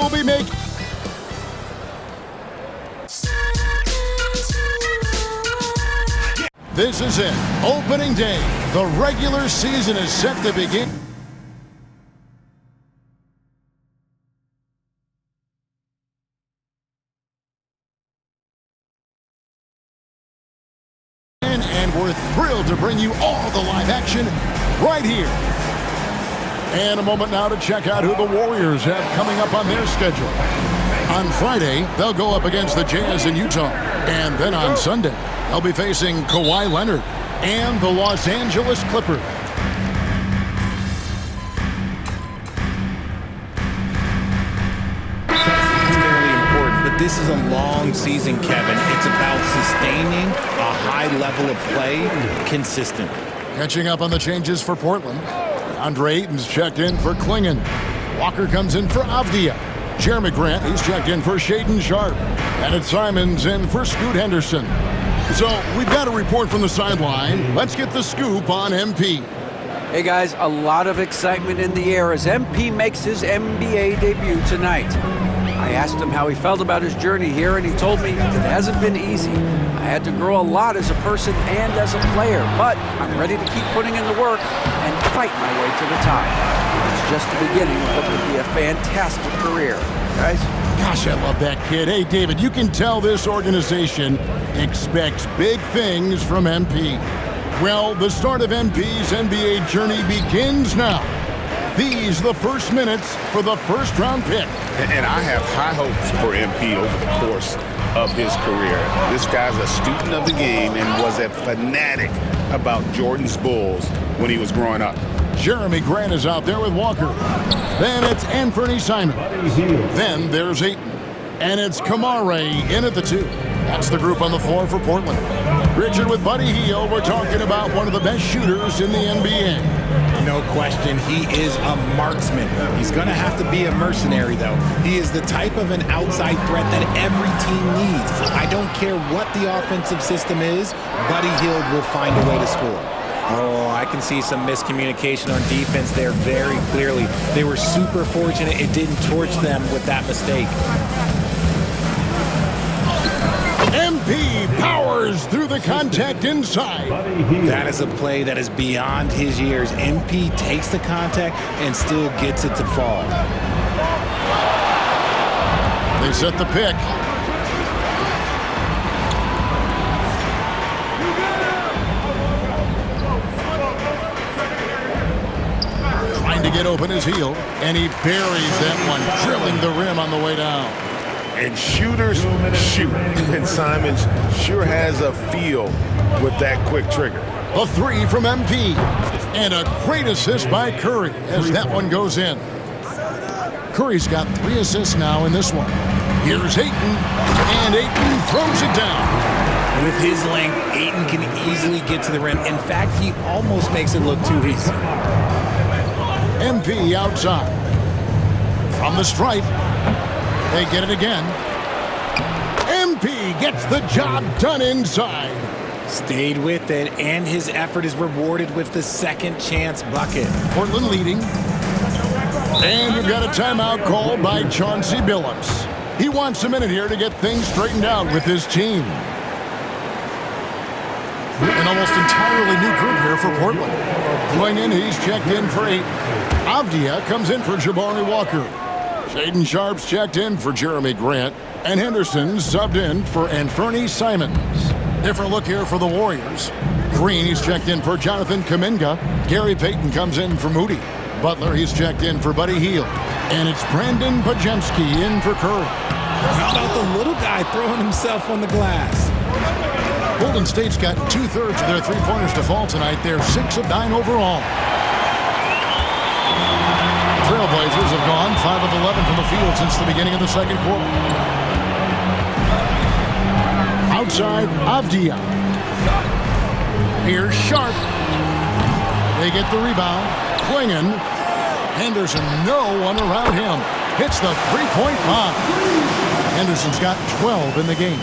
will be making. This is it. Opening day. The regular season is set to begin. And we're thrilled to bring you all the live action right here. And a moment now to check out who the Warriors have coming up on their schedule. On Friday, they'll go up against the Jazz in Utah. And then on Sunday, they'll be facing Kawhi Leonard and the Los Angeles Clippers. This is a long season, Kevin. It's about sustaining a high level of play consistently. Catching up on the changes for Portland. Andre Ayton's checked in for Klingon. Walker comes in for Avdia. Jeremy Grant, he's checked in for Shaedon Sharpe. And it's Simons in for Scoot Henderson. So we've got a report from the sideline. Let's get the scoop on MP. Hey guys, a lot of excitement in the air as MP makes his NBA debut tonight. I asked him how he felt about his journey here, and he told me it hasn't been easy. I had to grow a lot as a person and as a player, but I'm ready to keep putting in the work and fight my way to the top. It's just the beginning of what could be a fantastic career. Guys? Gosh, I love that kid. Hey, David, you can tell this organization expects big things from MP. Well, the start of MP's NBA journey begins now. These the first minutes for the first-round pick. And I have high hopes for MP over the course of his career. This guy's a student of the game and was a fanatic about Jordan's Bulls when he was growing up. Jeremy Grant is out there with Walker. Then it's Anthony Simons. Then there's Ayton. And it's Kamare in at the 2. That's the group on the floor for Portland. Richard with Buddy Hield. We're talking about one of the best shooters in the NBA. No question, he is a marksman. He's going to have to be a mercenary, though. He is the type of an outside threat that every team needs. I don't care what the offensive system is, Buddy Hield will find a way to score. Oh, I can see some miscommunication on defense there very clearly. They were super fortunate it didn't torch them with that mistake. MP powers through the contact inside. That is a play that is beyond his years. MP takes the contact and still gets it to fall. They set the pick. Trying to get open his heel, and he buries that one, drilling the rim on the way down. And shooters shoot. And Simons sure has a feel with that quick trigger. A 3 from MP. And a great assist by Curry as that one goes in. Curry's got 3 assists now in this one. Here's Ayton. And Ayton throws it down. With his length, Ayton can easily get to the rim. In fact, he almost makes it look too easy. MP outside. From the stripe. They get it again. MP gets the job done inside. Stayed with it, and his effort is rewarded with the second chance bucket. Portland leading. And we've got a timeout called by Chauncey Billups. He wants a minute here to get things straightened out with his team. An almost entirely new group here for Portland. Going in, he's checked in for 8. Avdia comes in for Jabari Walker. Shaedon Sharpe's checked in for Jeremy Grant. And Henderson subbed in for Anthony Simons. Different look here for the Warriors. Green, he's checked in for Jonathan Kuminga. Gary Payton comes in for Moody. Butler, he's checked in for Buddy Hield. And it's Brandon Pajemski in for Curry. How about the little guy throwing himself on the glass? Golden State's got 2/3 of their three-pointers to fall tonight. They're 6 of 9 overall. Trailblazers have gone 5 of 11 from the field since the beginning of the second quarter. Outside, Avdia. Here's Sharpe. They get the rebound. Klingon. Henderson, no one around him. Hits the three-point bomb. Henderson's got 12 in the game.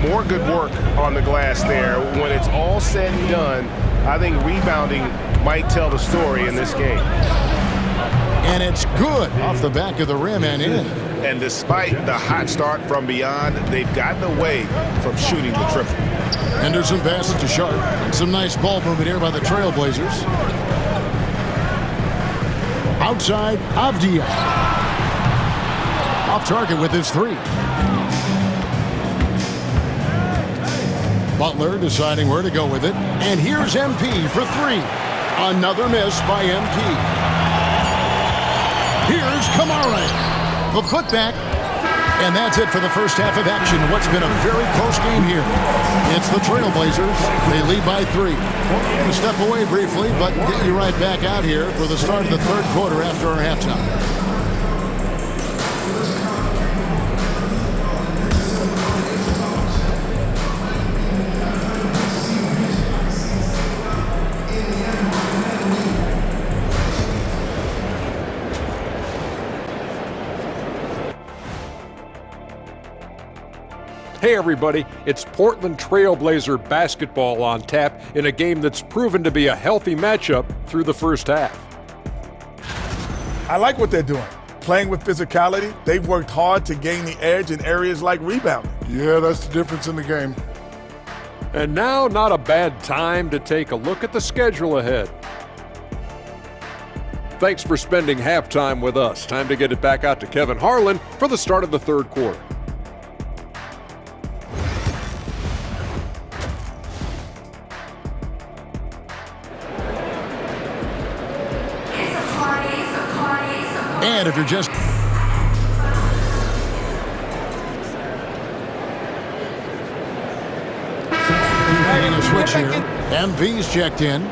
More good work on the glass there. When it's all said and done, I think rebounding might tell the story in this game. And it's good off the back of the rim and in. And despite the hot start from beyond, they've gotten away from shooting the triple. Henderson passes to Sharp. Some nice ball movement here by the Trailblazers. Outside, Avdia. Off target with his three. Butler deciding where to go with it. And here's MP for three. Another miss by MP. Here's Kamara. The putback. And that's it for the first half of action. What's been a very close game here. It's the Trailblazers. They lead by 3. We'll step away briefly, but get you right back out here for the start of the third quarter after our halftime. Hey everybody, it's Portland Trailblazer basketball on tap in a game that's proven to be a healthy matchup through the first half. I like what they're doing. Playing with physicality, they've worked hard to gain the edge in areas like rebounding. Yeah, that's the difference in the game. And now, not a bad time to take a look at the schedule ahead. Thanks for spending halftime with us. Time to get it back out to Kevin Harlan for the start of the third quarter. And if you're just making a switch here, MV's checked in.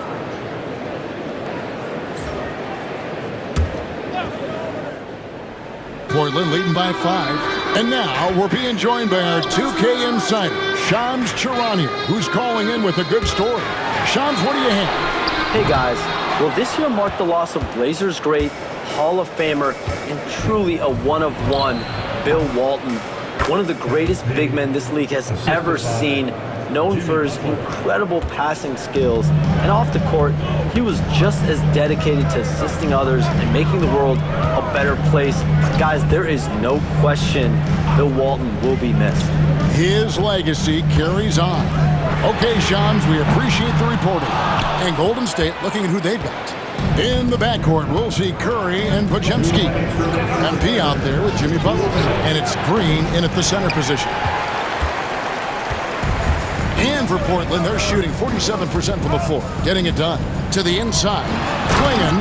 Portland leading by 5. And now we're being joined by our 2K insider, Shams Charania, who's calling in with a good story. Shams, what do you have? Hey guys, well this year marked the loss of Blazers great, Hall of Famer, and truly a one-of-one, Bill Walton. One of the greatest big men this league has ever seen, known for his incredible passing skills. And off the court, he was just as dedicated to assisting others and making the world a better place. Guys, there is no question Bill Walton will be missed. His legacy carries on. Okay, Shams, we appreciate the reporting. And Golden State looking at who they've got. In the backcourt, we'll see Curry and Podziemski. MP out there with Jimmy Butler. And it's Green in at the center position. And for Portland, they're shooting 47% from the floor, getting it done. To the inside, Klingon,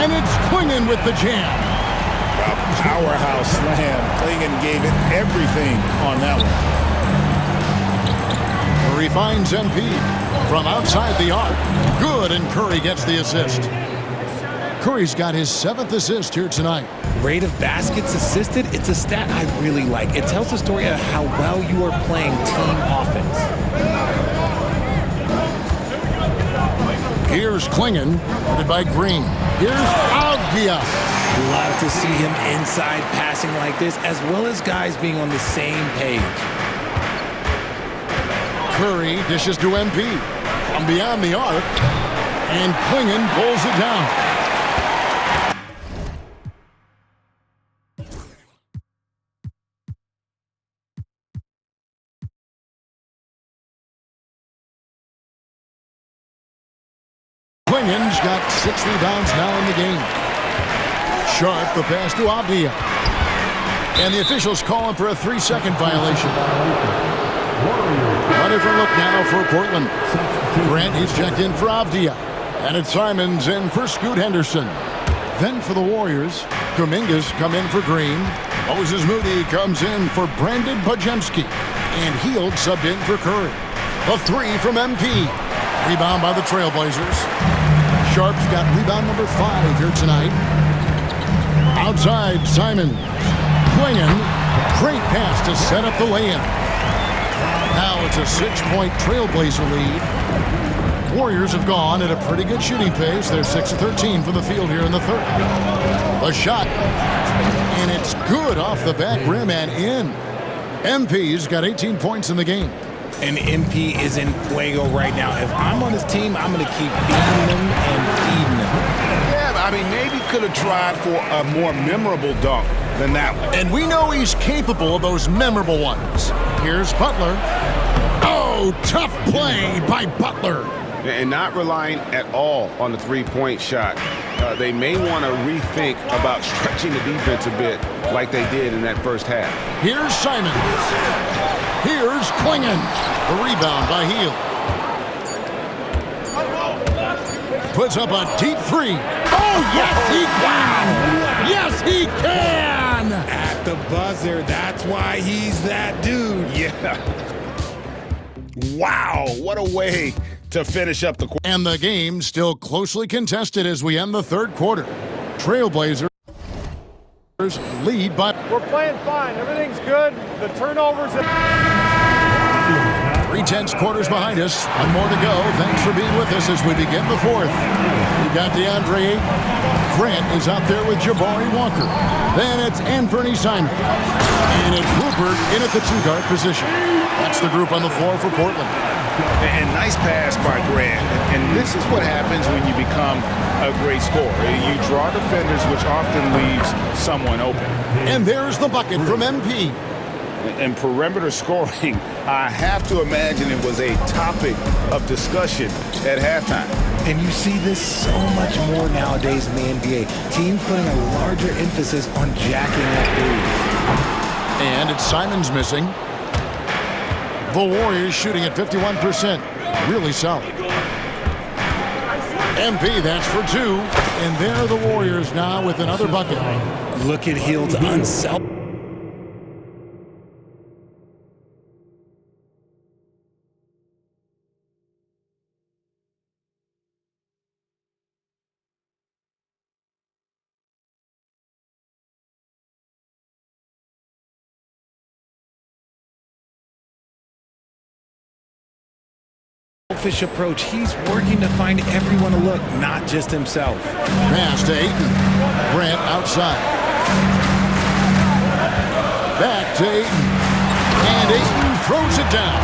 and it's Klingon with the jam. Wow, powerhouse slam. Klingon gave it everything on that one. Curry finds MP from outside the arc. Good, and Curry gets the assist. Curry's got his 7th assist here tonight. Rate of baskets assisted, it's a stat I really like. It tells the story of how well you are playing team offense. Here's Klingon, guarded by Green. Here's Avdia. Love to see him inside passing like this, as well as guys being on the same page. Curry dishes to MP from beyond the arc, and Klingon pulls it down. Klingon's got 6 rebounds now in the game. Sharp, the pass to Avdia. And the officials calling for a 3-second violation. A different look now for Portland. Grant, he's checked in for Avdia. And it's Simons in for Scoot Henderson. Then for the Warriors, Kumingas come in for Green. Moses Moody comes in for Brandon Podziemski. And Hield subbed in for Curry. A 3 from MP. Rebound by the Trailblazers. Sharp's got rebound number 5 here tonight. Outside, Simon. Klingon. Great pass to set up the lay-in. Now it's a 6-point Trailblazer lead. Warriors have gone at a pretty good shooting pace. They're 6 of 13 from the field here in the third. A shot. And it's good off the back rim and in. MP's got 18 points in the game. And MP is in fuego right now. If I'm on his team, I'm going to keep feeding him and feeding him. Yeah, I mean, maybe could have tried for a more memorable dunk, than that one. And we know he's capable of those memorable ones. Here's Butler. Oh, tough play by Butler. And not relying at all on the three-point shot. They may want to rethink about stretching the defense a bit like they did in that first half. Here's Simons. Here's Klingon. The rebound by Hield. Puts up a deep three. Oh, yes, he can! Yes, he can! At the buzzer, that's why he's that dude. Yeah. Wow, what a way to finish up the quarter. And the game still closely contested as we end the third quarter. Trailblazers lead by... We're playing fine. Everything's good. The turnovers... 3 tenths quarters behind us. One more to go. Thanks for being with us as we begin the fourth. We've got DeAndre Ayton. Grant is out there with Jabari Walker. Then it's Anthony Simons. And it's Rupert in at the two-guard position. That's the group on the floor for Portland. And nice pass by Grant. And this is what happens when you become a great scorer. You draw defenders, which often leaves someone open. And there's the bucket from MP. And perimeter scoring, I have to imagine it was a topic of discussion at halftime. And you see this so much more nowadays in the NBA. Teams putting a larger emphasis on jacking up threes. And it's Simons missing. The Warriors shooting at 51%. Really solid. MP, that's for 2. And there are the Warriors now with another bucket. Look at Hield's unselfish. Approach. He's working to find everyone to look, not just himself. Pass to Ayton. Grant outside. Back to Ayton. And Ayton throws it down.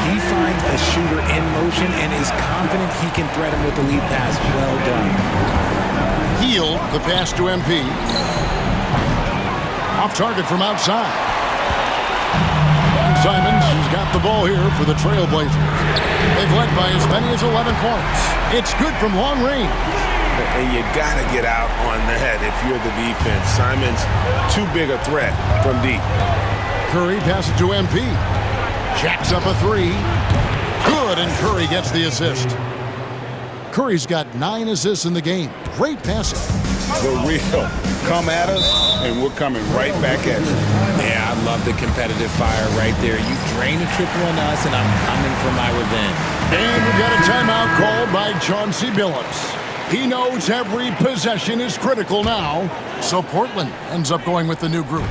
He finds a shooter in motion and is confident he can threat him with the lead pass. Well done. Hield the pass to MP. Off target from outside. Simons has got the ball here for the Trailblazers. They've led by as many as 11 points. It's good from long range. And you got to get out on that if you're the defense. Simons, too big a threat from deep. Curry passes to MP. Jacks up a 3. Good, and Curry gets the assist. Curry's got 9 assists in the game. Great passing. The real come at us, and we're coming right back at you. Yeah, I love the competitive fire right there. You drain a triple on us, and I'm coming for my revenge. And we've got a timeout called by Chauncey Billups. He knows every possession is critical now, so Portland ends up going with the new group.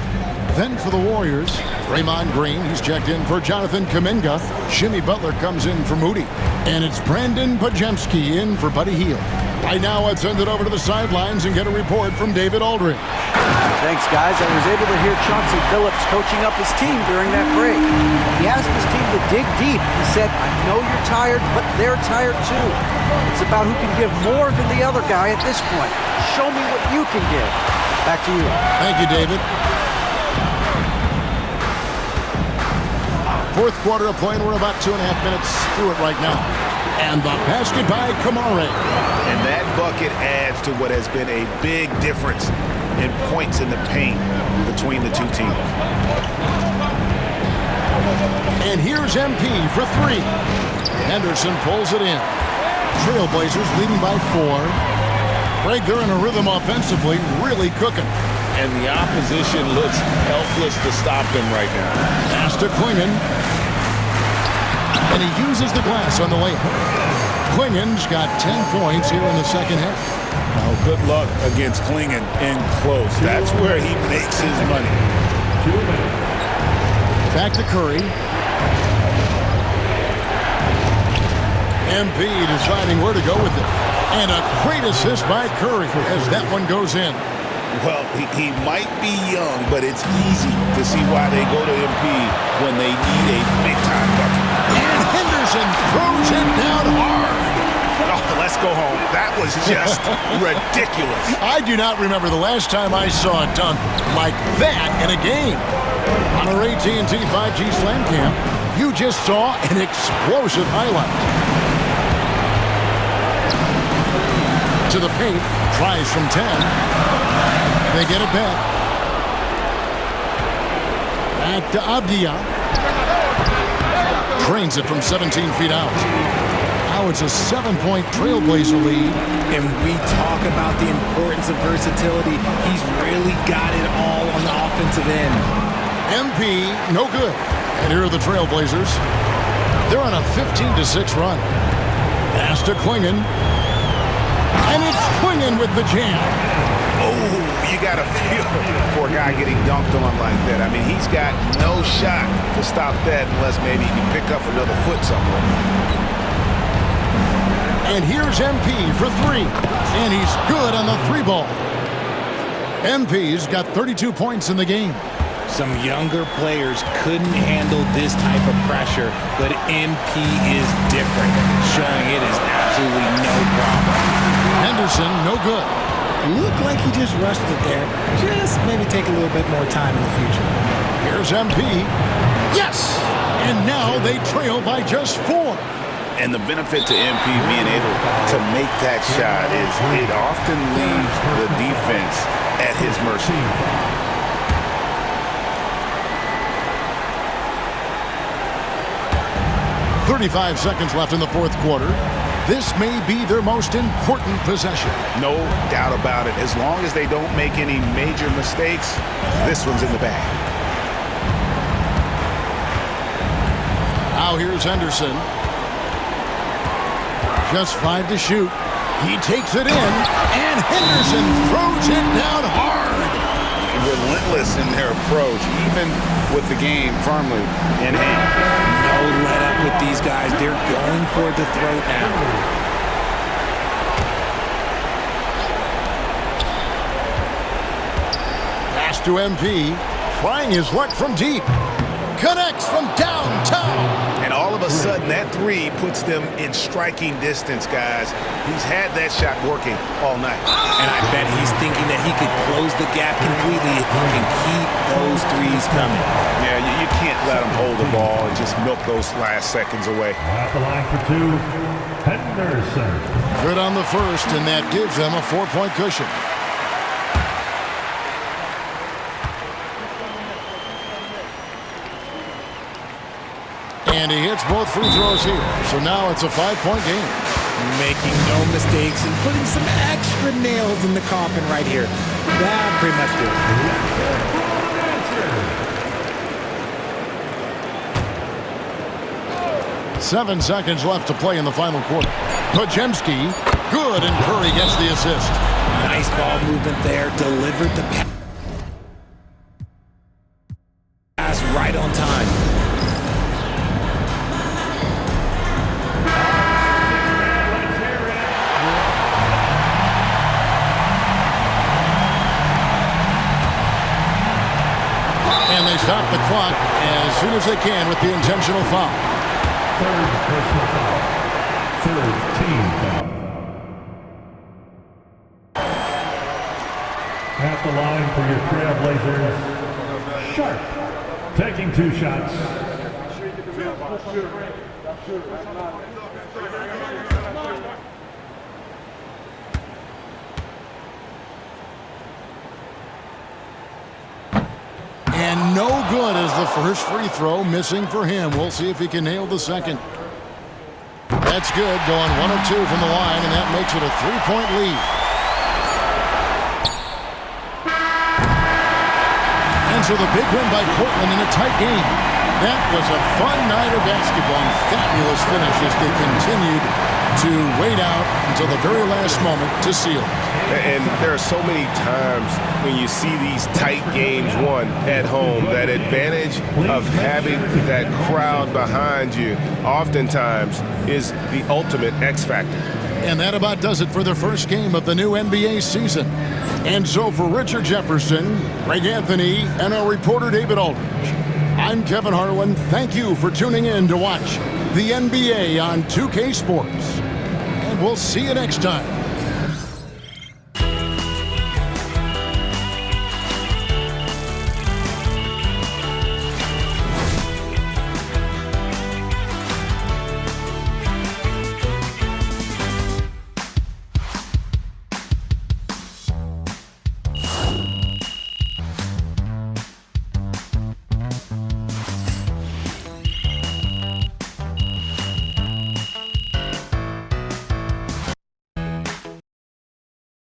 Then for the Warriors, Draymond Green, he's checked in for Jonathan Kuminga. Jimmy Butler comes in for Moody. And it's Brandon Podziemski in for Buddy Hield. Right now, let's send it over to the sidelines and get a report from David Aldridge. Thanks, guys. I was able to hear Chauncey Billups coaching up his team during that break. He asked his team to dig deep. He said, I know you're tired, but they're tired too. It's about who can give more than the other guy at this point. Show me what you can give. Back to you. Thank you, David. Fourth quarter of play, and we're about 2.5 minutes through it right now. And the basket by Kamare. And that bucket adds to what has been a big difference in points in the paint between the two teams. And here's MP for 3. Henderson pulls it in. Trailblazers leading by 4. Greg, they're in a rhythm offensively, really cooking. And the opposition looks helpless to stop them right now. Pass to Klingon. And he uses the glass on the layup. Klingon's got 10 points here in the second half. Oh, good luck against Klingon in close. That's where he makes his money. Back to Curry. MP deciding where to go with it. And a great assist by Curry as that one goes in. Well, he might be young, but it's easy to see why they go to MP when they need a big-time bucket. And Henderson throws it down hard. Oh, let's go home. That was just ridiculous. I do not remember the last time I saw a dunk like that in a game. On our AT&T 5G Slam Cam, you just saw an explosive highlight. To the paint, tries from 10. They get it back. Back to Avdia. Trains it from 17 feet out. Now it's a 7-point Trailblazer lead. And we talk about the importance of versatility. He's really got it all on the offensive end. MP, no good. And here are the Trailblazers. They're on a 15-6 run. Pass to Klingon. And it's Klingon with the jam. Oh, you got to feel for a guy getting dunked on like that. I mean, he's got no shot to stop that unless maybe he can pick up another foot somewhere. And here's MP for three. And he's good on the three ball. MP's got 32 points in the game. Some younger players couldn't handle this type of pressure, but MP is different, showing it is absolutely no problem. Henderson, no good. Looked like he just rushed it there. Just maybe take a little bit more time in the future. Here's MP. Yes! And now they trail by just 4. And the benefit to MP being able to make that shot is it often leaves the defense at his mercy. 35 seconds left in the fourth quarter. This may be their most important possession. No doubt about it. As long as they don't make any major mistakes, this one's in the bag. Now here's Henderson. Just 5 to shoot. He takes it in, and Henderson throws it down hard. Relentless in their approach, even with the game firmly in hand. No let up with these guys. They're going for the throat now. Pass to MP, trying his luck from deep. Connects from downtown. And all of a sudden, that three puts them in striking distance, guys. He's had that shot working all night. And I bet he's thinking that he could close the gap completely if he can keep those threes coming. Yeah, you can't let him hold the ball and just milk those last seconds away. At the line for 2, Henderson. Good on the first, and that gives them a 4-point cushion. And he hits both free throws here. So now it's a 5-point game. Making no mistakes and putting some extra nails in the coffin right here. That pretty much did. 7 seconds left to play in the final quarter. Podziemski, good, and Curry gets the assist. Nice ball movement there. Delivered the pass right on time. And they stop the clock as soon as they can with the intentional foul. Third personal foul. Third team foul. At the line for your Trailblazers, Sharp. Taking 2 shots. And no good as the first free throw missing for him. We'll see if he can nail the second. That's good, going 1 of 2 from the line, and that makes it a 3-point lead. And so the big win by Portland in a tight game. That was a fun night of basketball and fabulous finish as they continued to wait out until the very last moment to seal it. And there are so many times when you see these tight games won at home, that advantage of having that crowd behind you oftentimes is the ultimate X factor. And that about does it for the first game of the new NBA season. And so for Richard Jefferson, Greg Anthony, and our reporter David Aldridge, I'm Kevin Harlan. Thank you for tuning in to watch the NBA on 2K Sports. And we'll see you next time